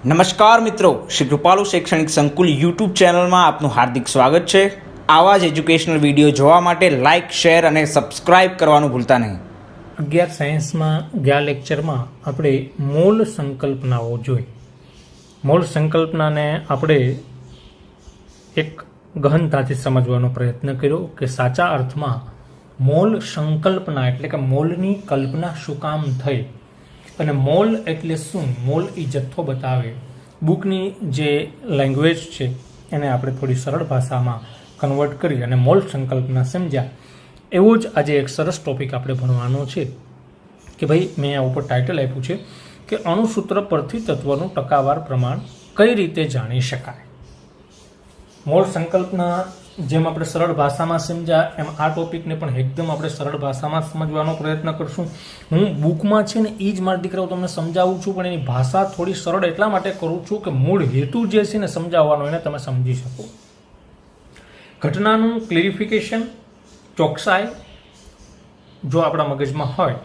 નમસ્કાર મિત્રો, શ્રી કૃપાલુ શૈક્ષણિક સંકુલ યુટ્યુબ ચેનલમાં આપનું હાર્દિક સ્વાગત છે। આવા જ એજ્યુકેશનલ વિડીયો જોવા માટે લાઇક, શેર અને સબસ્ક્રાઇબ કરવાનું ભૂલતા નહીં। 11 સાયન્સમાં ગયા લેક્ચરમાં આપણે મૂળ સંકલ્પનાઓ જોઈ। મૂળ સંકલ્પનાને આપણે એક ગહનતાથી સમજવાનો પ્રયત્ન કર્યો કે સાચા અર્થમાં મૂળ સંકલ્પના એટલે કે મૂળની કલ્પના શું કામ થઈ અને મોલ એટલે શું, મોલ એ જથ્થો બતાવે। બુકની જે લેંગ્વેજ છે એને આપણે થોડી સરળ ભાષામાં કન્વર્ટ કરી અને મોલ સંકલ્પના સમજ્યા। એવો જ આજે એક સરસ ટોપિક આપણે ભણવાનો છે કે ભાઈ મેં આ ઉપર ટાઇટલ આપ્યું છે કે અણુસૂત્ર પરથી તત્વનું ટકાવાર પ્રમાણ કઈ રીતે જાણી શકાય। મોલ સંકલ્પના જેમ આપણે સરળ ભાષામાં સમજ્યા એમ આ ટોપિકને પણ એકદમ આપણે સરળ ભાષામાં સમજવાનો પ્રયત્ન કરશું। હું બુકમાં છે ને એ જ મારા દીકરાઓ તમને સમજાવું છું, પણ એની ભાષા થોડી સરળ એટલા માટે કરું છું કે મૂળ હેતુ જે છે ને સમજાવવાનો એને તમે સમજી શકો। ઘટનાનું ક્લેરિફિકેશન, ચોકસાઈ જો આપણા મગજમાં હોય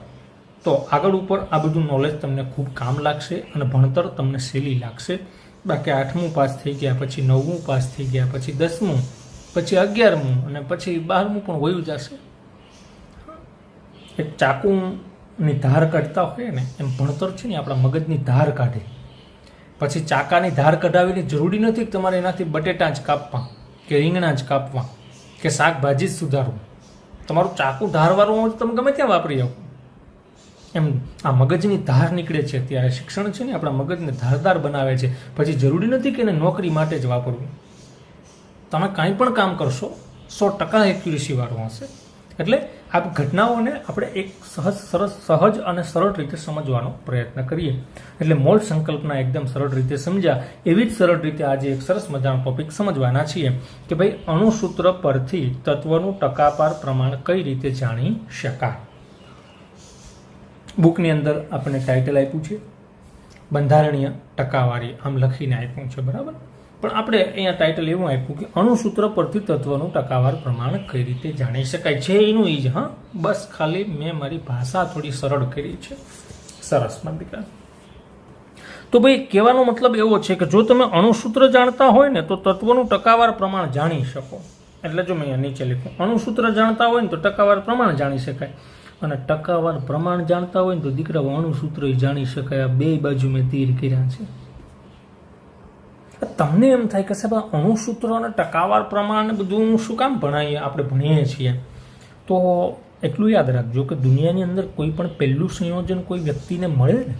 તો આગળ ઉપર આ બધું નોલેજ તમને ખૂબ કામ લાગશે અને ભણતર તમને સહેલી લાગશે। બાકી 8મું પાસ થઈ ગયા પછી 9મું પાસ થઈ ગયા પછી 10મું પછી 11મું અને પછી 12મું પણ વયું જશે। એક ચાકુની ધાર કાઢતા હોય ને એમ ભણતર છે ને આપણા મગજની ધાર કાઢે। પછી ચાકાની ધાર કઢાવીને જરૂરી નથી કે તમારે એનાથી બટેટા જ કાપવા કે રીંગણા જ કાપવા કે શાકભાજી જ સુધારવું। તમારું ચાકુ ધારવાળું હોય તો તમે ગમે ત્યાં વાપરી આવો। એમ આ મગજની ધાર નીકળે છે ત્યારે શિક્ષણ છે ને આપણા મગજને ધારદાર બનાવે છે। પછી જરૂરી નથી કે એને નોકરી માટે જ વાપરવું। તમે કાંઈ પણ કામ કરશો 100% એક્યુરેસી વાળું હશે। એટલે આ ઘટનાઓને આપણે એક સહજ અને સરળ રીતે સમજવાનો પ્રયત્ન કરીએ। એટલે મૂળ સંકલ્પના એકદમ સરળ રીતે સમજ્યા એવી જ સરળ રીતે આજે એક સરસ મજાનો ટોપિક સમજવાના છીએ કે ભાઈ અણુસૂત્ર પરથી તત્વનું ટકાપાર પ્રમાણ કઈ રીતે જાણી શકાય। બુકની અંદર આપણને ટાઇટલ આપ્યું છે બંધારણીય ટકાવારી, આમ લખીને આપ્યું છે, બરાબર। પણ આપણે અહીંયા ટાઇટલ એવું આપ્યું કે અણુસૂત્ર પરથી તત્વનું ટકાવાર પ્રમાણ કઈ રીતે જાણી શકાય છે એનું એ જ। હા, બસ ખાલી મેં મારી ભાષા થોડી સરળ કરી છે। સરસ મારા દીકરા। તો ભાઈ કહેવાનો મતલબ એવો છે કે જો તમે અણુસૂત્ર જાણતા હોય ને તો તત્વનું ટકાવાર પ્રમાણ જાણી શકો। એટલે જો મેં અહીંયા નીચે લખ્યું અણુસૂત્ર જાણતા હોય ને તો ટકાવાર પ્રમાણ જાણી શકાય અને ટકાવાર પ્રમાણ જાણતા હોય ને તો દીકરા અણુસૂત્ર જાણી શકાય। આ બે બાજુ મેં તીર કર્યા છે। તમને એમ થાય કે સાહેબ અણુસૂત્ર અને ટકાવાર પ્રમાણ બધું શું કામ ભણાવીએ, આપણે ભણીએ છીએ। તો એટલું યાદ રાખજો કે દુનિયાની અંદર કોઈ પણ પહેલું સંયોજન કોઈ વ્યક્તિને મળે ને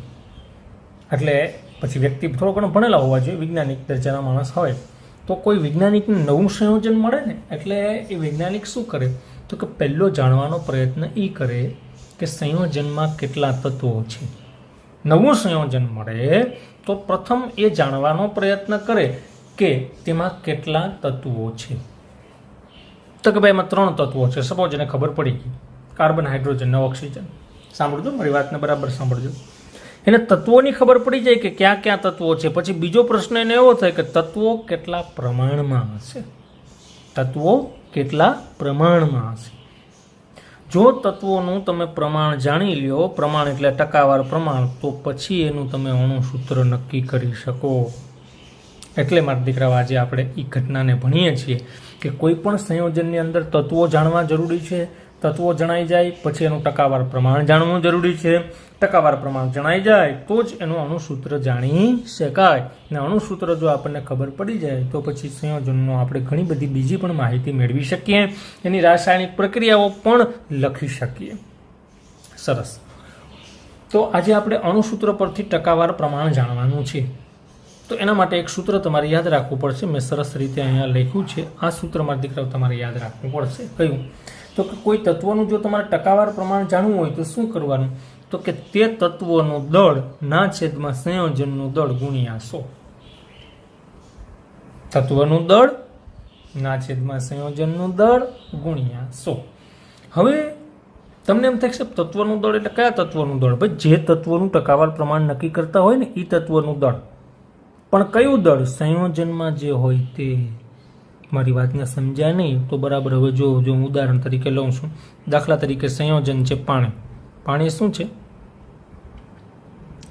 એટલે પછી વ્યક્તિ થોડો ઘણો ભણેલા હોવા જોઈએ, વૈજ્ઞાનિક દરજાના માણસ હોય તો કોઈ વૈજ્ઞાનિકને નવું સંયોજન મળે ને એટલે એ વૈજ્ઞાનિક શું કરે તો કે પહેલો જાણવાનો પ્રયત્ન એ કરે કે સંયોજનમાં કેટલા તત્વો છે। નવું સંયોજન મળે તો પ્રથમ એ જાણવાનો પ્રયત્ન કરે કે તેમાં કેટલા તત્વો છે। તો કે ભાઈ એમાં 3 તત્વો છે, સપોઝ એને ખબર પડી ગઈ કાર્બન, હાઇડ્રોજન અને ઓક્સિજન। સાંભળજો, મારી વાતને બરાબર સાંભળજો। એને તત્વોની ખબર પડી જાય કે ક્યાં ક્યાં તત્વો છે, પછી બીજો પ્રશ્ન એને એવો થાય કે તત્વો કેટલા પ્રમાણમાં હશે। તત્વો કેટલા પ્રમાણમાં હશે। જો તત્વોનું તમે પ્રમાણ જાણી લ્યો, પ્રમાણ એટલે ટકાવાર પ્રમાણ, તો પછી એનું તમે અણુસૂત્ર નક્કી કરી શકો। એટલે મારા દીકરાઓ આજે આપણે એ ઘટનાને ભણીએ છીએ કે કોઈ પણ સંયોજનની અંદર તત્વો જાણવા જરૂરી છે। તત્વો જણાઈ જાય પછી એનું ટકાવાર પ્રમાણ જાણવું જરૂરી છે। ટકાવાર પ્રમાણ જણાઈ જાય તો જ એનું અણુસૂત્ર જાણી શકાય ને અણુસૂત્ર જો આપણને ખબર પડી જાય તો પછી સંયોજનનો આપણે ઘણી બધી બીજી પણ માહિતી મેળવી શકીએ, એની રાસાયણિક પ્રક્રિયાઓ પણ લખી શકીએ। સરસ। તો આજે આપણે અણુસૂત્ર પરથી ટકાવાર પ્રમાણ જાણવાનું છે। તો એના માટે એક સૂત્ર તમારે યાદ રાખવું પડશે। મેં સરસ રીતે અહીંયા લખ્યું છે। આ સૂત્ર મારા દીકરાઓ તમારે યાદ રાખવું પડશે। કયું? તો કે કોઈ તત્વનું જો તમારે ટકાવાર પ્રમાણ જાણવું હોય તો શું કરવાનું તો કે તે તત્વનું દળ ના છેદમાં સંયોજનનું દળ ગુણ્યા 100। તત્વનું દળ ના છેદમાં સંયોજનનું દળ ગુણ્યા 100। હવે તમને એમ થાય કે તત્વનું દળ એટલે કયા તત્વનું દળ? ભાઈ જે તત્વનું ટકાવાર પ્રમાણ નક્કી કરતા હોય ને એ તત્વનું દળ। પણ કયું દળ? સંયોજનમાં જે હોય તે। મારી વાતને સમજ્યા નહીં તો બરાબર। હવે જો હું ઉદાહરણ તરીકે લઉં છું, દાખલા તરીકે સંયોજન છે પાણી। પાણી શું છે?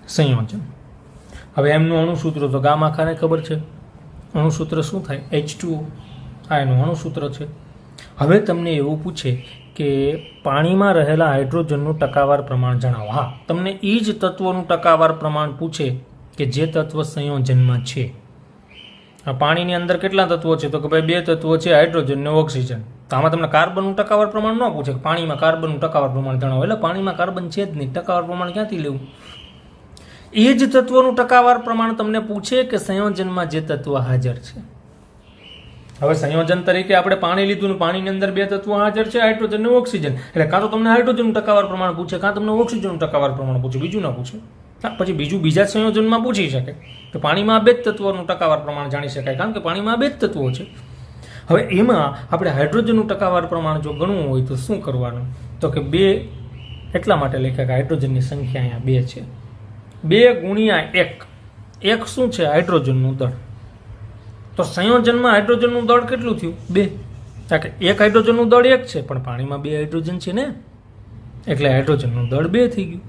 સંયોજન। હવે એમનું અણુસૂત્ર તો ગામ આખાને ખબર છે. અણુસૂત્ર શું થાય? H2O. આ એનું અણુસૂત્ર છે. હવે તમને એવું પૂછે કે પાણીમાં રહેલા હાઇડ્રોજનનું ટકાવાર પ્રમાણ જણાવો. હા, તમને એ જ તત્વનું ટકાવાર પ્રમાણ પૂછે કે જે તત્વ સંયોજનમાં છે. આ પાણીની અંદર કેટલા તત્વો છે? તો કે ભાઈ 2 તત્વો છે, હાઇડ્રોજન ને ઓક્સિજન. તો આમાં તમને કાર્બનનું ટકાવાર પ્રમાણ ન પૂછે કે પાણીમાં કાર્બનનું ટકાવાર પ્રમાણ જણાવો. એટલે પાણીમાં કાર્બન છે જ નહીં, ટકાવાર પ્રમાણ ક્યાંથી લેવું? એ જ તત્વનું ટકાવાર પ્રમાણ તમને પૂછે કે સંયોજનમાં જે તત્વ હાજર છે. હવે સંયોજન તરીકે આપણે પાણી લીધું ને પાણીની અંદર 2 તત્વો હાજર છે, હાઇડ્રોજન અને ઓક્સિજન. એટલે કાં તો તમને હાઇડ્રોજનનું ટકાવાર પ્રમાણ પૂછે, કાં તમને ઓક્સિજનનું ટકાવાર પ્રમાણ પૂછે, બીજું ના પૂછે. હા, પછી બીજું બીજા સંયોજનમાં પૂછી શકે કે પાણીમાં 2 તત્વોનું ટકાવાર પ્રમાણ જાણી શકાય, કારણ કે પાણીમાં 2 તત્વો છે. હવે એમાં આપણે હાઇડ્રોજનનું ટકાવાર પ્રમાણ જો ગણવું હોય તો શું કરવાનું? તો કે 2 એટલા માટે લખ્યા કે હાઇડ્રોજનની સંખ્યા અહીંયા 2 છે. 2 ગુણ્યા 1. 1 શું છે? હાઇડ્રોજનનું દળ. તો સંયોજનમાં હાઇડ્રોજનનું દળ કેટલું થયું? 2. કારણ કે 1 હાઇડ્રોજનનું દળ 1 છે, પણ પાણીમાં 2 હાઇડ્રોજન છે ને, એટલે હાઇડ્રોજનનું દળ 2 થઈ ગયું.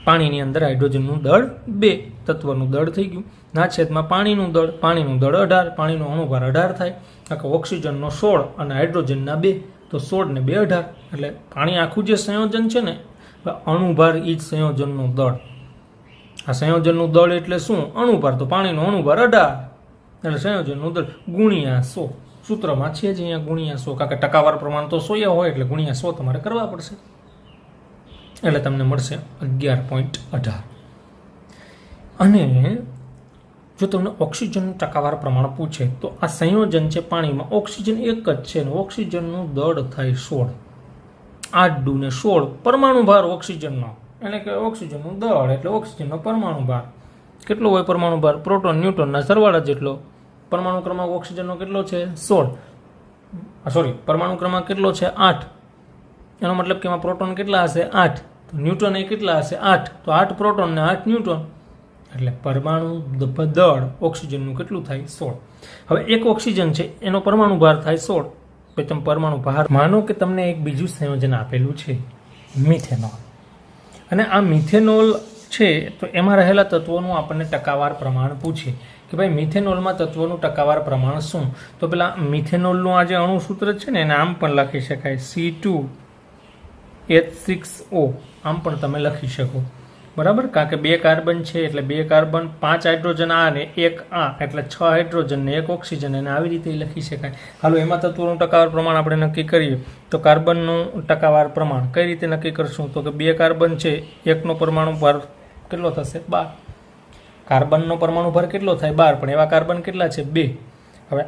પાણીની અંદર હાઇડ્રોજનનું દળ 2 તત્વનું દળ થઈ ગયું. ના છેદમાં પાણીનું દળ 18, પાણીનો અણુભાર 18 થાય. કારણ કે ઓક્સિજનનો 16 અને હાઇડ્રોજનના 2, તો 16 ને 2 18. એટલે પાણી આખું જે સંયોજન છે ને, અણુભાર એ જ સંયોજનનું દળ. આ સંયોજનનું દળ એટલે શું? અણુભાર. તો પાણીનો અણુભાર 18, એટલે સંયોજનનું દળ ગુણ્યા 100. સૂત્રમાં છે જ અહીંયા ગુણ્યા 100, કારણ કે ટકાવાર પ્રમાણ તો 100 હોય, એટલે ગુણ્યા 100 તમારે કરવા પડશે. એટલે તમને મળશે 11.18. અને જો તમને ઓક્સિજનનું ટકાવાર પ્રમાણ પૂછે તો આ સંયોજન છે પાણીમાં, ઓક્સિજન એક જ છે ને ઓક્સિજનનું દળ થાય 16. 8 દુ ને 16 પરમાણુ ભાર ઓક્સિજનનો, એટલે કે ઓક્સિજનનું દળ એટલે ઓક્સિજનનો પરમાણુ ભાર. કેટલો હોય પરમાણુ ભાર? પ્રોટોન ન્યુટ્રોનના સરવાળા જેટલો. પરમાણુ ક્રમાંક ઓક્સિજનનો કેટલો છે? 16. પરમાણુ ક્રમાંક કેટલો છે? 8. એનો મતલબ કે એમાં પ્રોટોન કેટલા હશે? 8. તો ન્યુટ્રોન એ કેટલા હશે? 8. તો 8 પ્રોટોન ને 8 ન્યુટ્રોન, એટલે પરમાણુ દળ ઓક્સિજનનું કેટલું થાય? 16. હવે એક ઓક્સિજન છે એનો પરમાણુ ભાર થાય 16. પછી તમે પરમાણુ ભાર માનો કે તમને એક બીજું સંયોજન આપેલું છે, મિથેનોલ. અને આ મિથેનોલ છે તો એમાં રહેલા તત્વોનું આપણને ટકાવાર પ્રમાણ પૂછે કે ભાઈ મિથેનોલમાં તત્વોનું ટકાવાર પ્રમાણ શું? તો પેલા મિથેનોલનું આ જે અણુસૂત્ર છે ને એને આમ પણ લખી શકાય, C2H6O. આમ પણ તમે લખી શકો, બરાબર? કારણ કે 2 કાર્બન છે એટલે 2 કાર્બન, 5 હાઇડ્રોજન આ ને 1 આ, એટલે 6 હાઇડ્રોજન ને 1 ઓક્સિજન, અને આવી રીતે લખી શકાય. હાલો, એમાં તત્વોનું ટકાવાર પ્રમાણ આપણે નક્કી કરીએ. તો કાર્બનનું ટકાવાર પ્રમાણ કઈ રીતે નક્કી કરશું? તો કે 2 કાર્બન છે, 1નો પરમાણુ ભાર કેટલો થશે? 12. કાર્બનનો પરમાણુ ભાર કેટલો થાય? 12. પણ એવા કાર્બન કેટલા છે? 2. હવે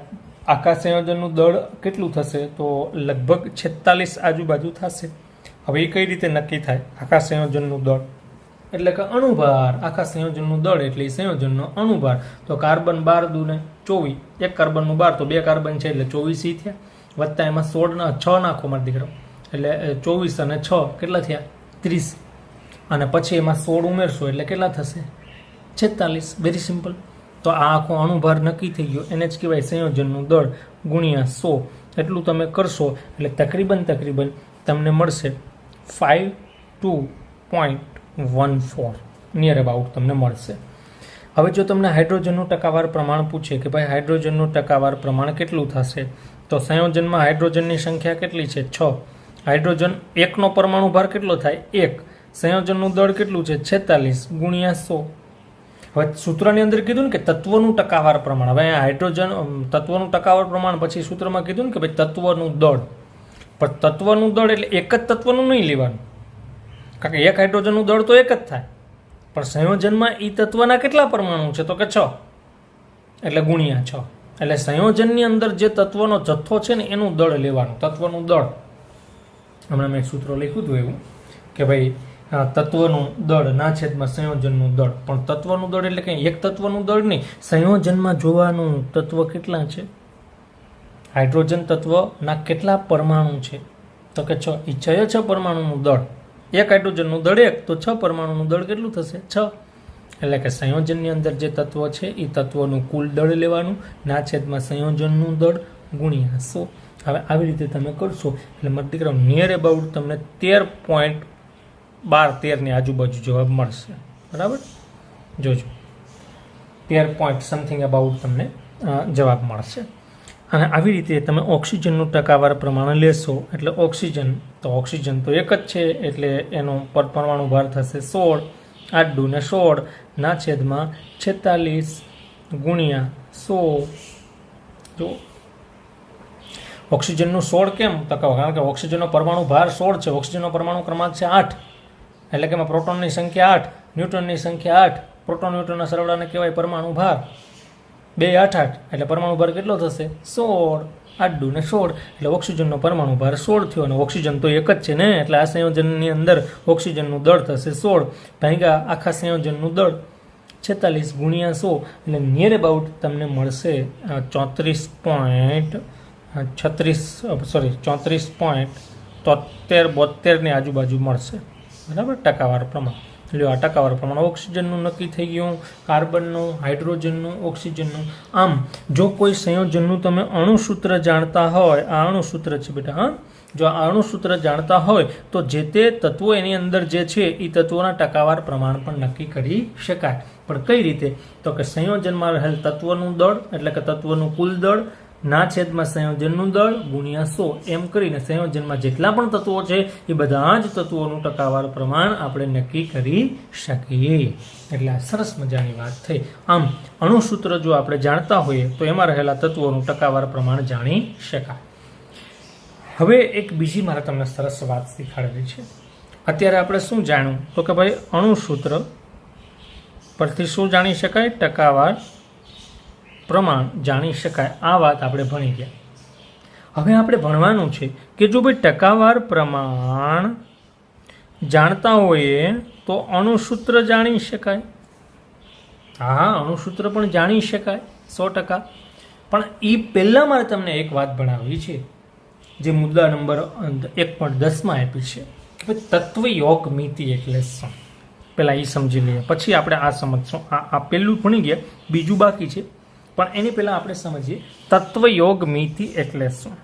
આખા સંયોજનનું દળ કેટલું થશે? તો લગભગ 46 આજુબાજુ થશે. હવે એ કઈ રીતે નક્કી થાય? આખા સંયોજનનું દળ એટલે કે અણુભાર. આખા સંયોજનનું દળ એટલે સંયોજનનો અણુભાર. તો કાર્બન 12 દુ ને 24, 1 કાર્બનનું 12, તો 2 કાર્બન છે એટલે 24 થયા. વત્તા એમાં 6 નાખો મારા દીકરો, એટલે 24 અને 6 કેટલા થયા? 30. અને પછી એમાં 16 ઉમેરશો એટલે કેટલા થશે? 46. Very simple. તો આ આખો અણુભાર નક્કી થઈ ગયો. એને જ કહેવાય સંયોજનનું દળ ગુણ્યા 100. એટલું તમે કરશો એટલે તકરીબન તમને મળશે 52.14 નિયર અબાઉટ તમને મળશે. હવે જો તમને હાઇડ્રોજનનું ટકાવાર પ્રમાણ પૂછે કે ભાઈ હાઇડ્રોજનનું ટકાવાર પ્રમાણ કેટલું થશે, તો સંયોજનમાં હાઇડ્રોજનની સંખ્યા કેટલી છે? 6. હાઇડ્રોજન 1નો પરમાણુ ભાર કેટલો થાય? 1. સંયોજનનું દળ કેટલું છે? 46 ગુણ્યા 100. હવે સૂત્રની અંદર કીધું ને કે તત્વનું ટકાવાર પ્રમાણ. હવે હાઇડ્રોજન તત્વનું ટકાવાર પ્રમાણ, પછી સૂત્રમાં કીધું ને કે ભાઈ તત્વનું દળ. પણ તત્વનું દળ એટલે એક જ તત્વનું નહીં લેવાનું, કારણ કે એક હાઇડ્રોજનનું દળ તો એક જ થાય, પણ સંયોજનમાં એ તત્વના કેટલા પરમાણુ છે? તો કે 6, એટલે ગુણ્યા 6. એટલે સંયોજનની અંદર જે તત્વનો જથ્થો છે ને એનું દળ લેવાનું, તત્વનું દળ. હમણાં મેં એક સૂત્ર લખ્યું હતું એવું કે ભાઈ તત્વનું દળ ના છેદમાં સંયોજનનું દળ. પણ તત્વનું દળ એટલે કંઈ એક તત્વનું દળ નહીં, સંયોજનમાં જોવાનું તત્વ કેટલા છે, હાઇડ્રોજન તત્વના કેટલા પરમાણુ છે? તો કે 6. એ 6 પરમાણુનું દળ. એક હાઇડ્રોજનનું દળ 1, તો 6 પરમાણુનું દળ કેટલું થશે? 6. એટલે કે સંયોજનની અંદર જે તત્વ છે એ તત્વનું કુલ દળ લેવાનું, ના છેદમાં સંયોજનનું દળ ગુણ્યા 100. હવે આવી રીતે તમે કરશો એટલે મારા દીકરા નિયર અબાઉટ તમને 13.12 ની આજુબાજુ જવાબ મળશે. બરાબર? જોજો. 13 પોઈન્ટ સમથિંગ અબાઉટ તમને જવાબ મળશે. અને આવી રીતે તમે ઓક્સિજનનું ટકાવાર પ્રમાણ લેશો એટલે ઓક્સિજન તો એક જ છે એટલે એનો પરમાણુ ભાર થશે 16, 8 દુ ને 16 ના છેદમાં 46 ગુણ્યા 100. જો ઓક્સિજનનું 16 કેમ ટકાવાર? કારણ કે ઓક્સિજનનો પરમાણુ ભાર 16 છે, ઓક્સિજનનો પરમાણુ ક્રમાંક છે 8, એટલે કે એમાં પ્રોટોનની સંખ્યા 8, ન્યુટ્રોનની સંખ્યા 8, પ્રોટોન ન્યુટ્રોનના સરવાળાને કહેવાય પરમાણુ ભાર. 2 8 8 એટલે પરમાણુ ભાર કેટલો થશે? 16, 8 દુ ને 16 એટલે ઓક્સિજનનો પરમાણુ ભાર 16 થયો. અને ઓક્સિજન તો એક જ છે ને, એટલે આ સંયોજનની અંદર ઓક્સિજનનું દળ થશે 16 ભાગ્યા આખા સંયોજનનું દળ 46 ગુણ્યા 100 એટલે નિયર અબાઉટ તમને મળશે 34.72 આજુબાજુ મળશે. બરાબર, ટકાવાર પ્રમાણ. લ્યો, આ ટકાવાર પ્રમાણ ઓક્સિજનનું નક્કી થઈ ગયું, કાર્બનનું, હાઇડ્રોજનનું, ઓક્સિજનનું. આમ જો કોઈ સંયોજનનું તમે અણુસૂત્ર જાણતા હોય, આ અણુસૂત્ર છે બેટા, હા, જો આ અણુસૂત્ર જાણતા હોય તો જે તે તત્વો એની અંદર જે છે એ તત્વોના ટકાવાર પ્રમાણ પણ નક્કી કરી શકાય. પણ કઈ રીતે? તો કે સંયોજનમાં રહેલ તત્વનું દળ એટલે કે તત્વનું કુલ દળ ના છેદમાં સંયોજનનું દળ ગુણ્યા 100 એમ કરીને સંયોજનમાં જેટલા પણ તત્વો છે એ બધા જ તત્વોનું ટકાવાર પ્રમાણ આપણે નક્કી કરી શકીએ. એટલે આ સરસ મજાની વાત થઈ. આમ અણુસૂત્ર જો આપણે જાણતા હોઈએ તો એમાં રહેલા તત્વોનું ટકાવાર પ્રમાણ જાણી શકાય. હવે એક બીજી મારે તમને સરસ વાત શીખવાડવી છે. અત્યારે આપણે શું જાણ્યું? તો કે ભાઈ અણુસૂત્ર પરથી શું જાણી શકાય? ટકાવાર પ્રમાણ જાણી શકાય. આ વાત આપણે ભણી ગયા. હવે આપણે ભણવાનું છે કે જો ભાઈ ટકાવાર પ્રમાણ જાણતા હોઈએ તો અણુસૂત્ર જાણી શકાય. હા, અણુસૂત્ર પણ જાણી શકાય 100%. પણ એ પહેલાં મારે તમને એક વાત ભણાવવી છે જે મુદ્દા નંબર 1.10 આપી છે કે ભાઈ તત્વયોગ મિતિ એટલે શું. પહેલાં એ સમજી લઈએ, પછી આપણે આ સમજશું. આ પહેલું ભણી ગયા, બીજું બાકી છે. પણ એની પહેલાં આપણે સમજીએ તત્વયોગ મિતિ એટલે શું.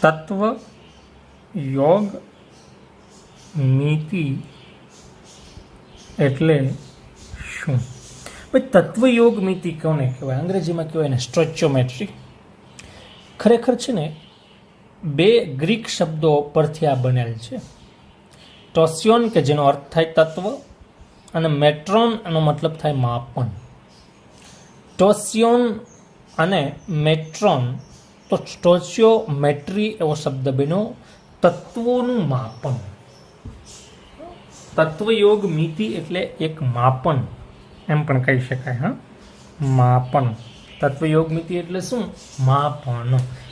તત્વયોગ મિતિ એટલે શું? ભાઈ તત્વયોગ મિતિ કોને કહેવાય? અંગ્રેજીમાં કહેવાય ને સ્ટોઇચિયોમેટ્રી. ખરેખર છે ને 2 ગ્રીક શબ્દો પરથી આ બનેલ છે. ટોસિયોન કે જેનો અર્થ થાય તત્વ, અને મેટ્રોન એનો મતલબ થાય માપન. ટોસિયોન અને મેટ્રોન તો સ્ટોચિયોમેટ્રી એવો શબ્દ બન્યો, તત્વોનું માપન. તત્વયોગ મિતિ એટલે એક માપન એમ પણ કહી શકાય. હા, માપન. તત્વયોગ મિતિ એટલે શું? માપન.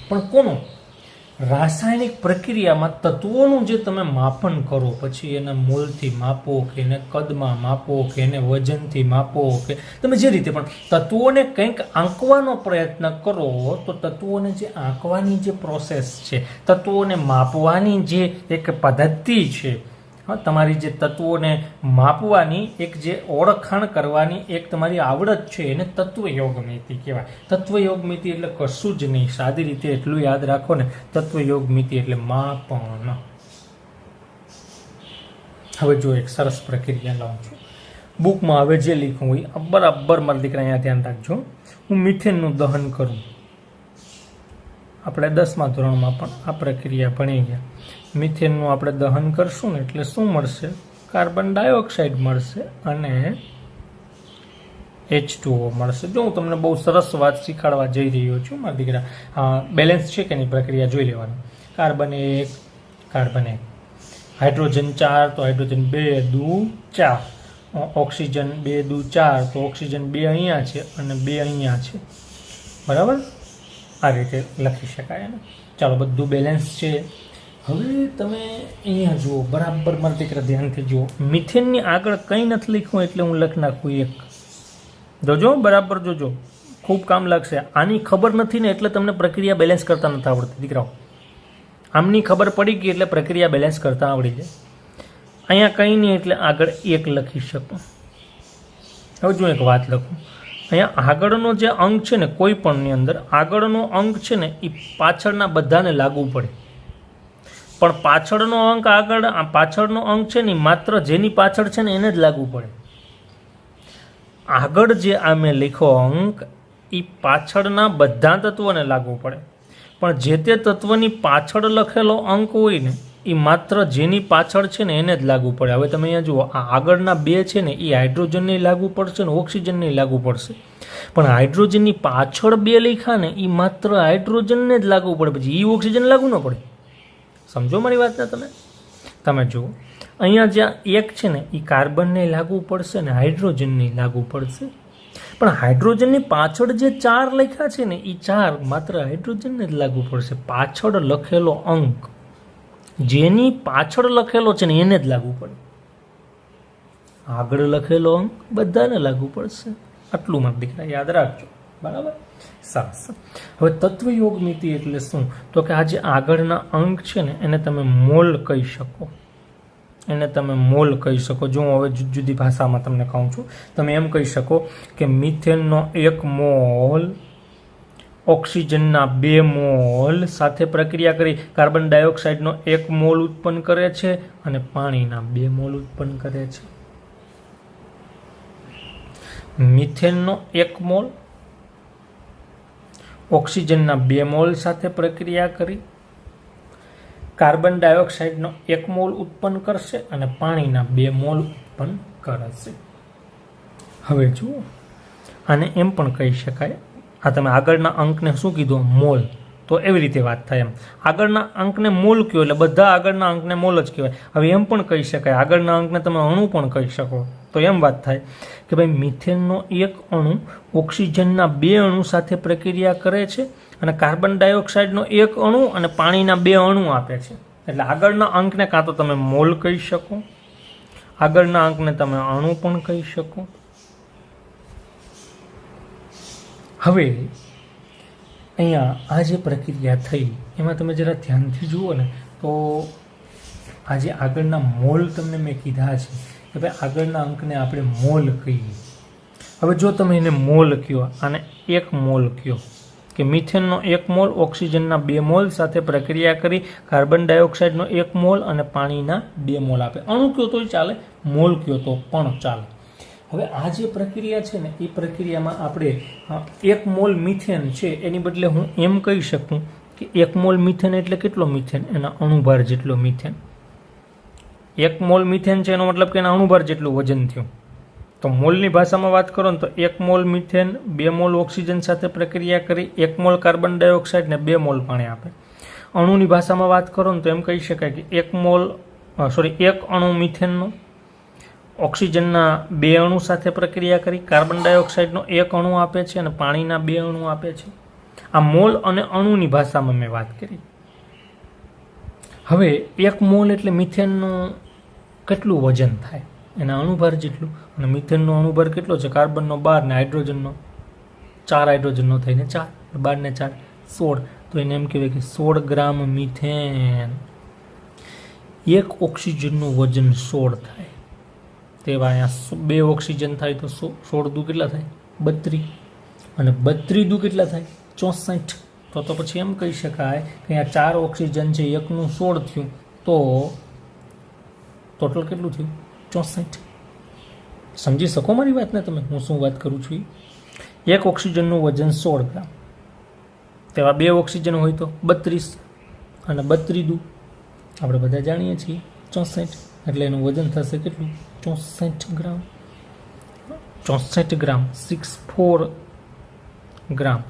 પણ કોનું? રાસાયણિક પ્રક્રિયામાં તત્વોનું જે તમે માપન કરો, પછી એને મોલથી માપો કે એને કદમાં માપો કે એને વજનથી માપો કે તમે જે રીતે પણ તત્વોને કંઈક આંકવાનો પ્રયત્ન કરો, તો તત્વોને જે આંકવાની જે પ્રોસેસ છે, તત્વોને માપવાની જે એક પદ્ધતિ છે, તમારી જે તત્વોને માપવાની એક જે ઓળખાણ કરવાની એક તમારી આવડત છે, એને તત્વયોગ મિતિ કહેવાય. તત્વયોગ મિતિ એટલે કશું જ નહીં, સાદી રીતે એટલું યાદ રાખો ને, તત્વયોગ મિતિ એટલે માપન. હવે જો એક સરસ પ્રક્રિયા લાવું છું બુકમાં. હવે જે લીખું હોય બરાબર મારા દીકરા અહીંયા ધ્યાન રાખજો. હું મિથેનનું દહન કરું. આપણે 10મા ધોરણમાં પણ આ પ્રક્રિયા ભણી ગયા. મિથેનનું આપણે દહન કરશું ને એટલે શું મળશે? કાર્બન ડાયોક્સાઇડ મળશે અને H2O મળશે. જો હું તમને બહુ સરસ વાત શીખવાડવા જઈ રહ્યો છું મારા દીકરા. બેલેન્સ છે કે નહીં પ્રક્રિયા જોઈ લેવાની. કાર્બન 1, કાર્બન 1, હાઇડ્રોજન 4 તો હાઇડ્રોજન 2 દુ 4, ઓક્સિજન 2 દુ 4 તો ઓક્સિજન 2 અહીંયા છે અને 2 અહીંયા છે. બરાબર, આ રીતે લખી શકાય ને. ચાલો, બધું બેલેન્સ છે. હવે તમે અહીંયા જુઓ, બરાબર મારા દીકરા ધ્યાનથી જુઓ. મિથેનની આગળ કંઈ નથી લખ્યું એટલે હું લખી નાખું 1. જોજો, બરાબર જોજો, ખૂબ કામ લાગશે. આની ખબર નથી ને એટલે તમને પ્રક્રિયા બેલેન્સ કરતા નથી આવડતી દીકરાઓ. આમની ખબર પડી ગઈ એટલે પ્રક્રિયા બેલેન્સ કરતા આવડી જાય. અહીંયા કંઈ નહીં એટલે આગળ 1 લખી શકું. હવે જો એક વાત લખું. અહીંયા આગળનો જે અંક છે ને, કોઈ પણની અંદર આગળનો અંક છે ને એ પાછળના બધાને લાગુ પડે. પણ પાછળનો અંક આગળ, પાછળનો અંક છે ને માત્ર જેની પાછળ છે ને એને જ લાગુ પડે. આગળ જે આ મેં લખ્યો અંક એ પાછળના બધા તત્વોને લાગુ પડે, પણ જે તે તત્વની પાછળ લખેલો અંક હોય ને એ માત્ર જેની પાછળ છે ને એને જ લાગુ પડે. હવે તમે અહીંયા જુઓ, આ આગળના બે છે ને એ હાઇડ્રોજનને લાગુ પડશે ને ઓક્સિજનને લાગુ પડશે, પણ હાઇડ્રોજનની પાછળ બે લખ્યા ને એ માત્ર હાઇડ્રોજનને જ લાગુ પડે, પછી એ ઓક્સિજન લાગુ ન પડે. સમજો મારી વાતને તમે જુઓ, અહીંયા જ્યાં એક છે ને એ કાર્બનને લાગુ પડશે ને હાઇડ્રોજનને લાગુ પડશે, પણ હાઇડ્રોજનની પાછળ જે 4 લખ્યા છે ને એ 4 માત્ર હાઇડ્રોજનને જ લાગુ પડશે. પાછળ લખેલો અંક જેની પાછળ લખેલો છે ને એને જ લાગુ પડે, આગળ લખેલો અંક બધાને લાગુ પડશે. આટલું મારા દીકરા યાદ રાખજો, બરાબર? સરસ. હવે તત્વયોગ મિતિ એટલે શું? તો કે આ જે આગળના અંક છે ને એને તમે મોલ કહી શકો, એને તમે મોલ કહી શકો. જો હું હવે જુદી જુદી ભાષામાં તમને કહું છું, તમે એમ કહી શકો કે મિથેનનો 1 મોલ ઓક્સિજનના 2 મોલ સાથે પ્રક્રિયા કરી કાર્બન ડાયોક્સાઇડનો 1 મોલ ઉત્પન્ન કરે છે અને પાણીના 2 મોલ ઉત્પન્ન કરે છે. મિથેનનો 1 મોલ ઓક્સિજનના 2 મોલ સાથે પ્રક્રિયા કરી કાર્બન ડાયોક્સાઇડનો 1 મોલ ઉત્પન્ન કરશે અને પાણીના 2 મોલ ઉત્પન્ન કરશે. હવે જુઓ, આને એમ પણ કહી શકાય, આ તમે આગળના અંકને શું કીધું? મોલ. તો એવી રીતે વાત થાય એમ, આગળના અંકને મોલ કયો એટલે બધા આગળના અંકને મોલ જ કહેવાય. હવે એમ પણ કહી શકાય, આગળના અંકને તમે અણુ પણ કહી શકો. તો એમ વાત થાય કે ભાઈ મિથેનનો 1 અણુ ઓક્સિજનના 2 અણુ સાથે પ્રક્રિયા કરે છે અને કાર્બન ડાયોક્સાઇડનો 1 અણુ અને પાણીના 2 અણુ આપે છે. એટલે આગળના અંકને કાં તો તમે મોલ કહી શકો, આગળના અંકને તમે અણુ પણ કહી શકો. હવે અહીંયા આ જે પ્રક્રિયા થઈ એમાં તમે જરા ધ્યાનથી જુઓ ને, તો આ જે આગળના મોલ તમને મેં કીધા છે કે ભાઈ આગળના અંકને આપણે મોલ કહીએ. હવે જો તમે એને મોલ કહો, આને 1 મોલ કહો કે મિથેનનો 1 મોલ ઓક્સિજનના 2 મોલ સાથે પ્રક્રિયા કરી કાર્બન ડાયોક્સાઇડનો 1 મોલ અને પાણીના 2 મોલ આપે. અણુ કહો તોય ચાલે, મોલ કહો તો પણ ચાલે. હવે આ જે પ્રક્રિયા છે ને એ પ્રક્રિયામાં આપણે 1 મોલ મિથેન છે એની બદલે હું એમ કહી શકું કે 1 મોલ મિથેન એટલે કેટલો મિથેન? એના અણુભાર જેટલો મિથેન. 1 મોલ મિથેન છે એનો મતલબ કે એના અણુભાર જેટલું વજન થયું. તો મોલની ભાષામાં વાત કરો ને તો 1 મોલ મિથેન 2 મોલ ઓક્સિજન સાથે પ્રક્રિયા કરી 1 મોલ કાર્બન ડાયોક્સાઇડ ને 2 મોલ પાણી આપે. અણુની ભાષામાં વાત કરો ને તો એમ કહી શકાય કે 1 અણુ મિથેનનો ઓક્સિજનના 2 અણુ સાથે પ્રક્રિયા કરી કાર્બન ડાયોક્સાઇડનો 1 અણુ આપે છે અને પાણીના 2 અણુ આપે છે. આ મોલ અને અણુની ભાષામાં મેં વાત કરી. હવે 1 મોલ એટલે મિથેનનું કેટલું વજન થાય? એના અણુભાર જેટલું. અને મિથેનનો અણુભાર કેટલો છે? કાર્બનનો 12 ને હાઇડ્રોજનનો 4, હાઇડ્રોજનનો થઈને 4, 12 ને 4 16. તો એને એમ કહેવાય કે 16 ગ્રામ મિથેન. 1 ઓક્સિજનનું વજન 16 થાય. તેવા અહીંયા 2 ઓક્સિજન થાય તો 16 દુ કેટલા થાય? 32. અને 32 દુ કેટલા થાય? 64. તો પછી એમ કહી શકાય કે અહીંયા 4 ઓક્સિજન છે, 1નું 16 થયું, તો ટોટલ કેટલું થયું? 64. સમજી શકો મારી વાતને તમે, હું શું વાત કરું છું? 1 ઓક્સિજનનું વજન 16 ગ્રામ, તેવા 2 ઓક્સિજન હોય તો 32, અને 32 દુ આપણે બધા જાણીએ છીએ 64, એટલે એનું વજન થશે કેટલું? 64 ગ્રામ. 64 ગ્રામ 64 ગ્રામ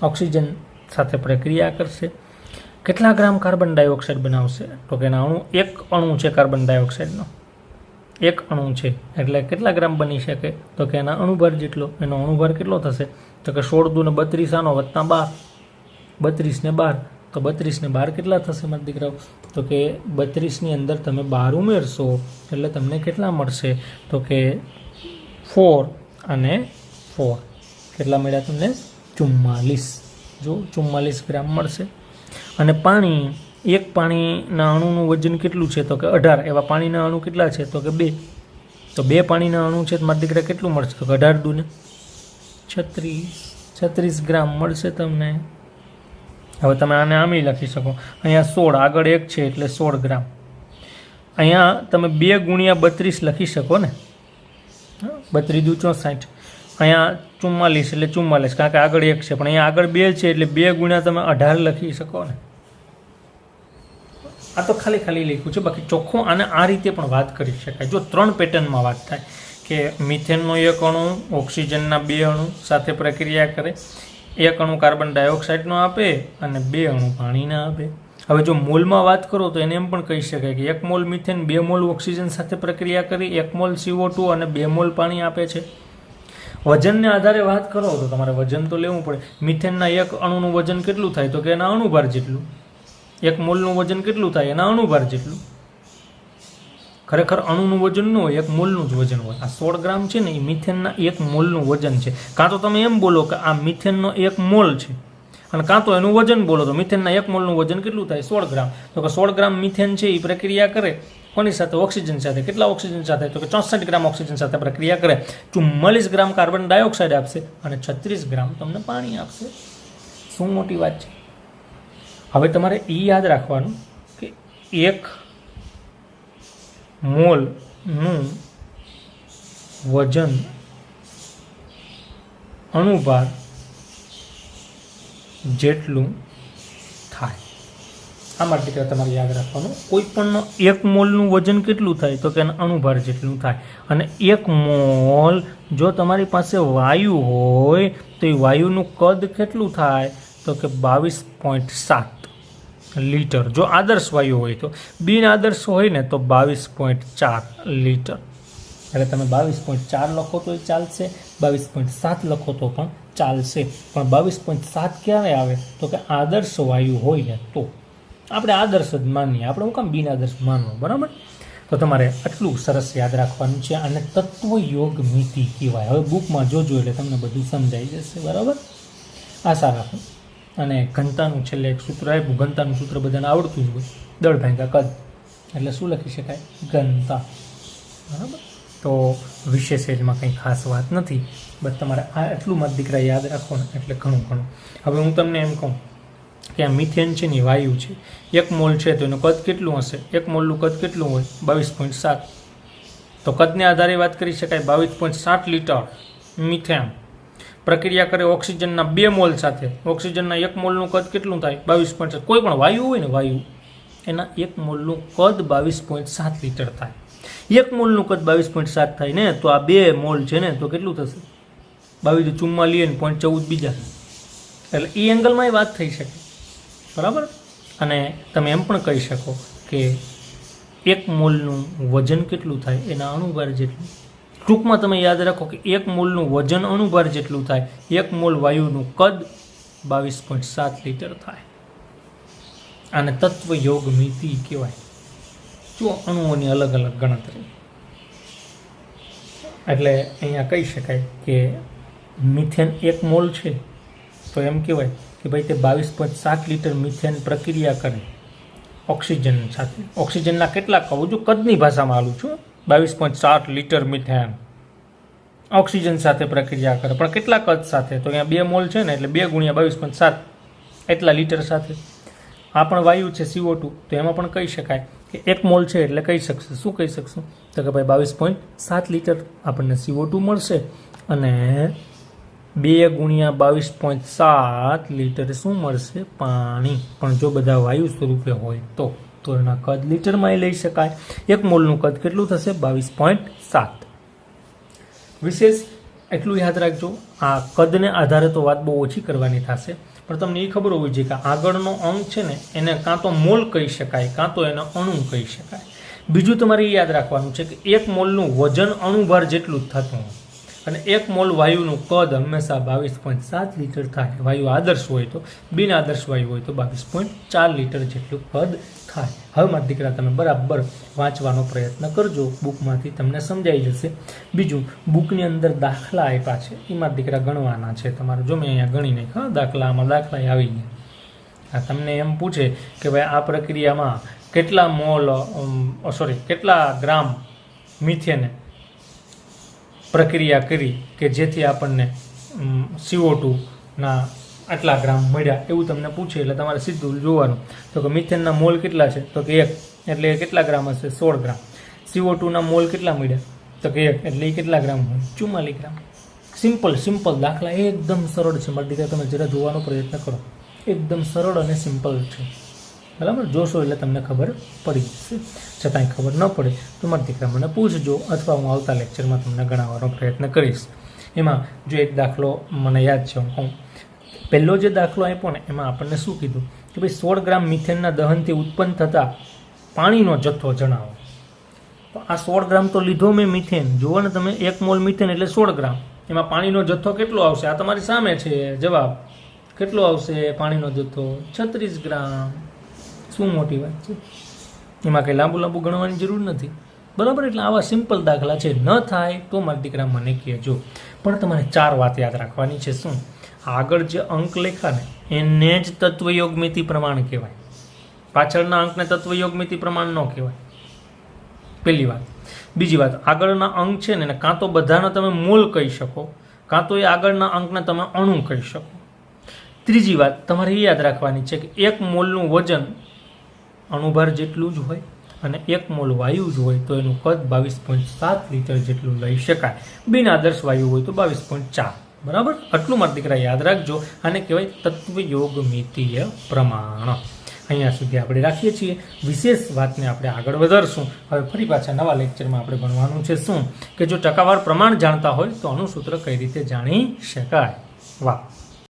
ઓક્સિજન સાથે પ્રક્રિયા કરશે. કેટલા ગ્રામ કાર્બન ડાયોક્સાઇડ બનાવશે? તો કે એના એક અણુ છે કાર્બન ડાયોક્સાઇડનો, 1 અણુ છે એટલે કેટલા ગ્રામ બની શકે? તો કે એના અણુભાર જેટલો. એનો અણુભાર કેટલો થશે? તો કે 16 દુ ને 32 આનો વત્તા 12, 32 ને 12, તો 32 ને 12 કેટલા થશે મારા દીકરાઓ? તો કે 32ની અંદર તમે 12 ઉમેરશો એટલે તમને કેટલા મળશે? તો કે 4 અને 4 કેટલા મળ્યા તમને? 44. જો 44 ગ્રામ મળશે. અને પાણીના અણુનું વજન કેટલું છે? તો કે 18. એવા પાણીના અણુ કેટલા છે? તો કે 2. તો 2 પાણીના અણુ છે તો મારા દીકરા કેટલું મળશે? તો કે 18 દુ ને 36 ગ્રામ મળશે તમને. હવે તમે આને આમ લખી શકો, અહીંયા 16 આગળ 1 છે એટલે 16 ગ્રામ. અહીંયા તમે 2 ગુણ્યા 32 લખી શકો ને, 32 દુ 64. અહીંયા 44 એટલે 44, કારણ કે આગળ 1 છે, પણ અહીંયા આગળ 2 છે એટલે 2 ગુણ્યા તમે 18 લખી શકો ને. આ તો ખાલી લખ્યું છે, બાકી ચોખ્ખું આને આ રીતે પણ વાત કરી શકાય. જો 3 પેટર્નમાં વાત થાય કે મિથેનનો 1 અણુ ઓક્સિજનના 2 અણુ સાથે પ્રક્રિયા કરે, 1 અણુ કાર્બન ડાયોક્સાઇડનો આપે અને 2 અણુ પાણીના આપે. હવે જો મોલમાં વાત કરો તો એને એમ પણ કહી શકાય કે 1 મોલ મિથેન 2 મોલ ઓક્સિજન સાથે પ્રક્રિયા કરી 1 મોલ CO2 અને 2 મોલ પાણી આપે છે. વજનને આધારે વાત કરો તો તમારે વજન તો લેવું પડે. મિથેનના 1 અણુનું વજન કેટલું થાય તો કે એના અણુભાર જેટલું. 1 મોલનું વજન કેટલું થાય એના અણુભાર જેટલું. ખરેખર અણુનું વજન ન હોય, 1 મોલનું જ વજન હોય. આ 16 ગ્રામ છે ને એ મિથેનના 1 મોલનું વજન છે. કાં તો તમે એમ બોલો કે આ મિથેનનો 1 મોલ છે અને કાં તો એનું વજન બોલો તો મિથેનના 1 મોલનું વજન કેટલું થાય 16 ગ્રામ. તો કે 16 ગ્રામ મિથેન છે એ પ્રક્રિયા કરે કોની સાથે? ઓક્સિજન સાથે. કેટલા ઓક્સિજન સાથે? તો કે 64 ગ્રામ ઓક્સિજન સાથે પ્રક્રિયા કરે. 44 ગ્રામ કાર્બન ડાયોક્સાઇડ આપશે અને 36 ગ્રામ તમને પાણી આપશે. શું મોટી વાત છે? હવે તમારે એ યાદ રાખવાનું કે 1 મોલનું વજન અણુભાર જેટલું થાય. આ માટે તમારે યાદ રાખવાનું કોઈ પણ 1 મોલનું વજન કેટલું થાય તો કે એના અણુભાર જેટલું થાય. અને 1 મોલ જો તમારી પાસે વાયુ હોય તો એ વાયુનું કદ કેટલું થાય તો કે 22.7 લીટર. જો આદર્શ વાયુ હોય તો, બિન આદર્શ હોય ને તો 22.4 લીટર. એટલે તમે 22.4 લખો તો ચાલશે, 22.7 લખો તો પણ ચાલશે. પણ 22.7 ક્યારે આવે તો કે આદર્શ વાયુ હોય ને તો. આપણે આદર્શ જ માનીએ, આપણે હું કામ બિન આદર્શ માનવું, બરાબર? તો તમારે આટલું સરસ યાદ રાખવાનું છે. અને તત્વયોગ મિતિ કહેવાય. હવે બુકમાં જોજો એટલે તમને બધું સમજાઈ જશે, બરાબર? આશા રાખો. અને ઘનતાનું છેલ્લે એક સૂત્ર આપ્યું. ઘનતાનું સૂત્ર બધાને આવડતું જ હોય, દળ ભાગ્યા કદ. એટલે શું લખી શકાય? ઘનતા, બરાબર? તો વિશેષ એમાં કંઈ ખાસ વાત નથી, બસ તમારે આ એટલું મત દીકરા યાદ રાખો ને એટલે ઘણું. હવે હું તમને એમ કહું કે આ મિથેન છે ને વાયુ છે, 1 મોલ છે તો એનું કદ કેટલું હશે? 1 મોલનું કદ કેટલું હોય? 22.7. તો કદને આધારે વાત કરી શકાય. 22.7 લીટર મિથેન પ્રક્રિયા કરે ઓક્સિજનના 2 મોલ સાથે. ઓક્સિજનના 1 મોલનું કદ કેટલું થાય? 22.7. કોઈ પણ વાયુ હોય ને વાયુ, એના 1 મોલનું કદ 22.7 લીટર થાય. 1 મોલનું કદ 22.7 થાય ને તો આ 2 મોલ છે ને તો કેટલું થશે? 22 ને 0.14 બીજા. એટલે એ એંગલમાં એ વાત થઈ શકે, બરાબર? અને તમે એમ પણ કહી શકો કે 1 મોલનું વજન કેટલું થાય? એના અણુભાર જેટલું. ટૂંકમાં તમે યાદ રાખો કે 1 મોલનું વજન અણુભાર જેટલું થાય. 1 મોલ વાયુનું કદ 22.7 લીટર થાય. આને તત્વયોગ મિતિ કહેવાય. જો અણુઓની અલગ અલગ ગણતરી. એટલે અહીંયા કહી શકાય કે મિથેન 1 મોલ છે તો એમ કહેવાય કે ભાઈ તે 22.7 લીટર મિથેન પ્રક્રિયા કરે ઓક્સિજન સાથે. ઓક્સિજનના કેટલા કહું છું? કદની ભાષામાં આલું છું. 22.7 લીટર મિથેન ઓક્સિજન સાથે પ્રક્રિયા કરે, પણ કેટલા કદ સાથે? તો અહીંયા 2 મોલ છે ને એટલે 2 ગુણ્યા 22.7 એટલા લીટર સાથે. આ પણ વાયુ છે CO2, તો એમાં પણ કહી શકાય કે 1 મોલ છે એટલે કહી શકશે. શું કહી શકશું? તો કે ભાઈ 22.7 લીટર આપણને CO2 મળશે અને 2 ગુણ્યા 22.7 લીટર શું મળશે? પાણી. પણ જો બધા વાયુ સ્વરૂપે હોય તો એના કદ લીટરમાં લઈ શકાય. 1 મોલનું કદ કેટલું થશે? 22.7. વિશેષ એટલું યાદ રાખજો. આ કદને આધારે તો વાત બહુ ઓછી કરવાની થશે, પણ તમને એ ખબર હોવી જોઈએ કે આગળનો અંક છે ને એને કાં તો મોલ કહી શકાય કાં તો એને અણુ કહી શકાય. બીજું તમારે યાદ રાખવાનું છે કે 1 મોલનું વજન અણુભાર જેટલું જ થતું હોય અને 1 મોલ વાયુનું કદ હંમેશા 22.7 લીટર થાય. વાયુ આદર્શ હોય તો, બિન આદર્શ વાયુ હોય તો 22.4 લીટર જેટલું કદ થાય. હવે મારા દીકરા તમે બરાબર વાંચવાનો પ્રયત્ન કરજો, બુકમાંથી તમને સમજાઈ જશે. બીજું, બુકની અંદર દાખલા આપ્યા છે એ મારા દીકરા ગણવાના છે તમારે. જો મેં અહીંયા ગણી નાખ્યા દાખલામાં, દાખલા આવી ગયા. તમને એમ પૂછે કે ભાઈ આ પ્રક્રિયામાં કેટલા કેટલા ગ્રામ મિથેન પ્રક્રિયા કરી કે જેથી આપણને CO2 ના આટલા ગ્રામ મળ્યા, એવું તમને પૂછે એટલે તમારે સીધું જોવાનું. તો કે મિથેનના મોલ કેટલા છે? તો કે 1, એટલે કેટલા ગ્રામ હશે? 16 ગ્રામ. CO2 ના મોલ કેટલા મળ્યા? તો કે 1, એટલે એ કેટલા ગ્રામ હોય? 44 ગ્રામ. સિમ્પલ દાખલા એકદમ સરળ છે મારા દીકરા, તમે જરા જોવાનો પ્રયત્ન કરો. એકદમ સરળ અને સિમ્પલ છે, બરાબર. જોશો એટલે તમને ખબર પડી જશે. છતાંય ખબર ન પડે તો મારા દીકરા મને પૂછજો, અથવા હું આવતા લેક્ચરમાં તમને ગણાવવાનો પ્રયત્ન કરીશ. એમાં જો એક દાખલો મને યાદ છે, હું કહું. પહેલો જે દાખલો આપ્યો ને એમાં આપણને શું કીધું કે ભાઈ 16 ગ્રામ મિથેનના દહનથી ઉત્પન્ન થતા પાણીનો જથ્થો જણાવો. તો આ 16 ગ્રામ તો લીધો મેં મિથેન. જુઓ ને તમે, 1 મોલ મિથેન એટલે 16 ગ્રામ. એમાં પાણીનો જથ્થો કેટલો આવશે? આ તમારી સામે છે જવાબ. કેટલો આવશે પાણીનો જથ્થો? 36 ગ્રામ. શું મોટી વાત છે? એમાં કંઈ લાંબુ ગણવાની જરૂર નથી, બરાબર. એટલે આવા સિમ્પલ દાખલા છે. ન થાય તો મારા દીકરા મને કહેજો. પણ તમારે 4 વાત યાદ રાખવાની છે. શું? આગળ જે અંક લખ્યા ને એને જ તત્વયોગમિતિ પ્રમાણ કહેવાય. પાછળના અંકને તત્વયોગમિતિ પ્રમાણ ન કહેવાય, પહેલી વાત. બીજી વાત, આગળના અંક છે ને કાં તો બધાને તમે મોલ કહી શકો, કાં તો એ આગળના અંકને તમે અણુ કહી શકો. ત્રીજી વાત તમારે એ યાદ રાખવાની છે કે 1 મોલનું વજન અણુભાર જેટલું જ હોય અને 1 મોલ વાયુ જ હોય તો એનું કદ 22.7 લીટર જેટલું લઈ શકાય. બિન આદર્શ વાયુ હોય તો 22.4. બરાબર. આટલું મારા દીકરા યાદ રાખજો. આને કહેવાય તત્વયોગમિતીય પ્રમાણ. અહીંયા સુધી આપણે રાખીએ છીએ. વિશેષ વાતને આપણે આગળ વધારશું. હવે ફરી પાછા નવા લેક્ચરમાં આપણે ભણવાનું છે શું કે જો ટકાવાર પ્રમાણ જાણતા હોય તો અણુસૂત્ર કઈ રીતે જાણી શકાય. વાહ.